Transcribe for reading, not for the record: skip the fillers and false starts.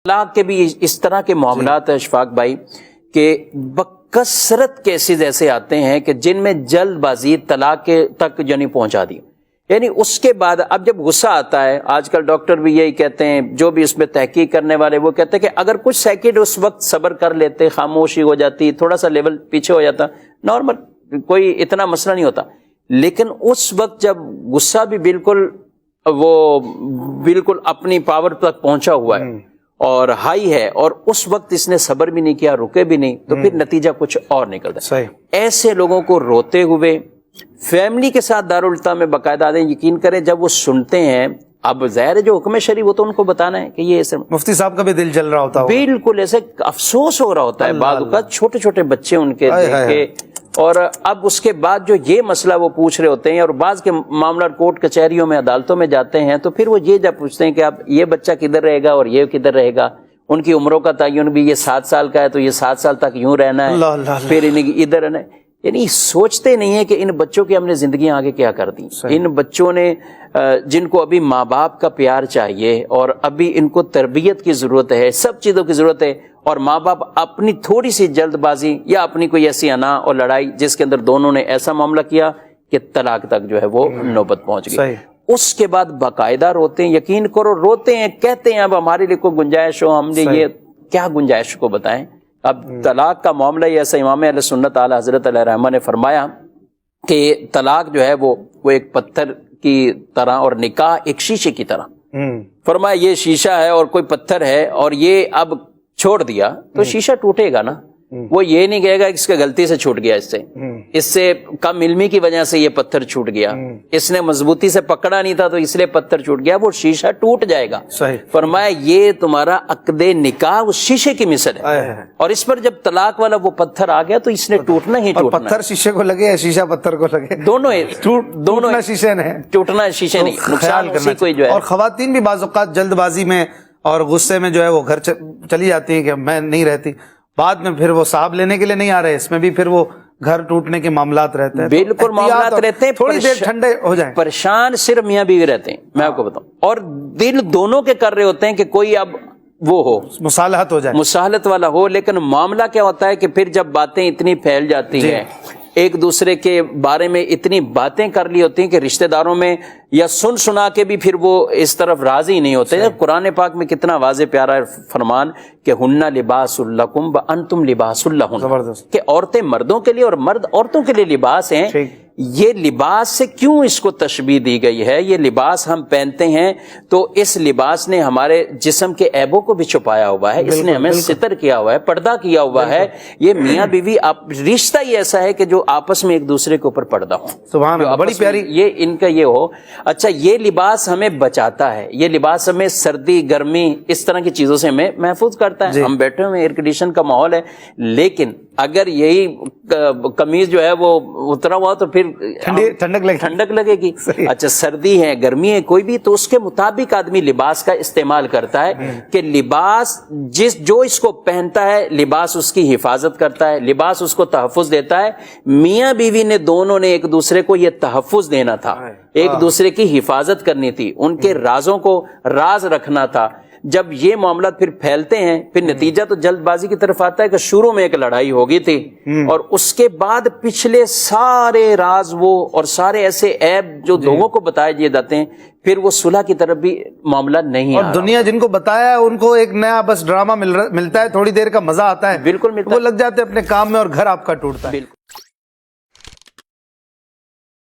طلاق کے بھی اس طرح کے معاملات ہیں اشفاق بھائی کہ بکثرت کیسز ایسے آتے ہیں کہ جن میں جلد بازی طلاق کے تک یعنی پہنچا دی، یعنی اس کے بعد اب جب غصہ آتا ہے، آج کل ڈاکٹر بھی یہی کہتے ہیں، جو بھی اس میں تحقیق کرنے والے وہ کہتے ہیں کہ اگر کچھ سیکنڈ اس وقت صبر کر لیتے، خاموشی ہو جاتی، تھوڑا سا لیول پیچھے ہو جاتا، نارمل کوئی اتنا مسئلہ نہیں ہوتا، لیکن اس وقت جب غصہ بھی بالکل اپنی پاور تک پہنچا ہوا ہے اور ہائی ہے، اور اس وقت اس نے صبر بھی نہیں کیا، رکے بھی نہیں، تو پھر نتیجہ کچھ اور نکلتا ہے۔ ایسے لوگوں کو روتے ہوئے فیملی کے ساتھ دارالفتہ میں باقاعدہ یقین کریں، جب وہ سنتے ہیں، اب ظاہر ہے جو حکم شرعی وہ تو ان کو بتانا ہے کہ یہ ایسے، مفتی صاحب کا بھی دل جل رہا ہوتا ہے، بالکل ایسے افسوس ہو رہا ہوتا ہے بعض اوقات، چھوٹے چھوٹے بچے ان کے دیکھ کے، اور اب اس کے بعد جو یہ مسئلہ وہ پوچھ رہے ہوتے ہیں، اور بعض کے معاملات کورٹ کچہریوں میں عدالتوں میں جاتے ہیں تو پھر وہ یہ جب پوچھتے ہیں کہ اب یہ بچہ کدھر رہے گا اور یہ کدھر رہے گا، ان کی عمروں کا تعین بھی، یہ 7 سال کا ہے تو یہ 7 سال تک یوں رہنا ہے، پھر ادھر رہنا ہے، یعنی سوچتے نہیں ہیں کہ ان بچوں کی ہم نے زندگیاں آگے کیا کر دی۔ ان بچوں نے جن کو ابھی ماں باپ کا پیار چاہیے اور ابھی ان کو تربیت کی ضرورت ہے، سب چیزوں کی ضرورت ہے، اور ماں باپ اپنی تھوڑی سی جلد بازی یا اپنی کوئی ایسی انا اور لڑائی جس کے اندر دونوں نے ایسا معاملہ کیا کہ طلاق تک جو ہے وہ نوبت پہنچ گئی، اس کے بعد باقاعدہ روتے ہیں، یقین کرو روتے ہیں، کہتے ہیں اب ہمارے لیے کوئی گنجائش ہو، ہم نے یہ کیا گنجائش کو بتائیں۔ اب طلاق کا معاملہ یہ ایسا، امام اہل سنت اعلی حضرت علیہ رحمہ نے فرمایا کہ طلاق جو ہے وہ ایک پتھر کی طرح اور نکاح ایک شیشے کی طرح، فرمایا یہ شیشہ ہے اور کوئی پتھر ہے، اور یہ اب چھوڑ دیا تو شیشہ ٹوٹے گا نا، وہ یہ نہیں کہے گا کہ اس کا غلطی سے چھوٹ گیا، اس سے کم علمی کی وجہ سے یہ پتھر چھوٹ گیا، اس نے مضبوطی سے پکڑا نہیں تھا تو اس لیے پتھر چھوٹ گیا، وہ شیشہ ٹوٹ جائے گا۔ فرمایا یہ تمہارا عقد نکاح اس شیشے کی مثل ہے، اور اس پر جب طلاق والا وہ پتھر آ گیا تو اس نے ٹوٹنا ہی ٹوٹنا، پتھر شیشے کو لگے یا شیشہ پتھر کو لگے، دونوں شیشے نے ٹوٹنا شیشے نہیں، نقصان اسی کو جو ہے۔ اور خواتین بھی بعض اوقات جلد بازی میں اور غصے میں جو ہے وہ گھر چلی جاتی ہیں کہ میں نہیں رہتی، بعد میں پھر وہ صاحب لینے کے لیے نہیں آ رہے، اس میں بھی پھر وہ گھر ٹوٹنے کے معاملات رہتے ہیں، بالکل معاملات رہتے ہیں، تھوڑی دیر ٹھنڈے ہو جائیں، پریشان صرف میاں بیوی رہتے ہیں، میں آپ کو بتاؤں، اور دل دونوں کے کر رہے ہوتے ہیں کہ کوئی اب وہ ہو، مصالحت ہو جائے، مصالحت والا ہو، لیکن معاملہ کیا ہوتا ہے کہ پھر جب باتیں اتنی پھیل جاتی ہیں، ایک دوسرے کے بارے میں اتنی باتیں کر لی ہوتی ہیں کہ رشتہ داروں میں یا سنا کے بھی پھر وہ اس طرف راضی نہیں ہوتے۔ قرآن پاک میں کتنا واضح پیارا فرمان کہ ہن لباس لکم وانتم لباس لہن، کہ عورتیں مردوں کے لیے اور مرد عورتوں کے لیے لباس ہیں۔ یہ لباس سے کیوں اس کو تشبیہ دی گئی ہے؟ یہ لباس ہم پہنتے ہیں تو اس لباس نے ہمارے جسم کے عیبوں کو بھی چھپایا ہوا ہے، اس نے ہمیں ستر کیا ہوا ہے، پردہ کیا ہوا ہے۔ یہ میاں بیوی رشتہ ہی ایسا ہے کہ جو آپس میں ایک دوسرے کے اوپر پردہ ہو، سبحان اللہ، بڑی پیاری یہ ان کا یہ ہو۔ اچھا، یہ لباس ہمیں بچاتا ہے، یہ لباس ہمیں سردی گرمی اس طرح کی چیزوں سے ہمیں محفوظ کرتا ہے۔ ہم بیٹھے ہوئے ایئر کنڈیشن کا ماحول ہے، لیکن اگر یہی قمیض جو ہے وہ اترا ہوا تو پھر ٹھنڈک لگے گی۔ اچھا، سردی ہے گرمی ہے کوئی بھی، تو اس کے مطابق آدمی لباس کا استعمال کرتا ہے کہ لباس جو اس کو پہنتا ہے، لباس اس کی حفاظت کرتا ہے، لباس اس کو تحفظ دیتا ہے۔ میاں بیوی نے دونوں نے ایک دوسرے کو یہ تحفظ دینا تھا، ایک دوسرے کی حفاظت کرنی تھی، ان کے رازوں کو راز رکھنا تھا۔ جب یہ معاملات پھر پھیلتے ہیں، پھر نتیجہ تو جلد بازی کی طرف آتا ہے کہ شروع میں ایک لڑائی ہوگی تھی، اور اس کے بعد پچھلے سارے راز وہ اور سارے ایسے عیب جو لوگوں کو بتائے دیے جاتے ہیں، پھر وہ صلح کی طرف بھی معاملہ نہیں، اور دنیا جن کو بتایا ہے ان کو ایک نیا بس ڈرامہ ملتا ہے، تھوڑی دیر کا مزہ آتا ہے، بالکل ملتا ہے، وہ لگ جاتے ہیں اپنے کام میں اور گھر آپ کا ٹوٹتا ہے۔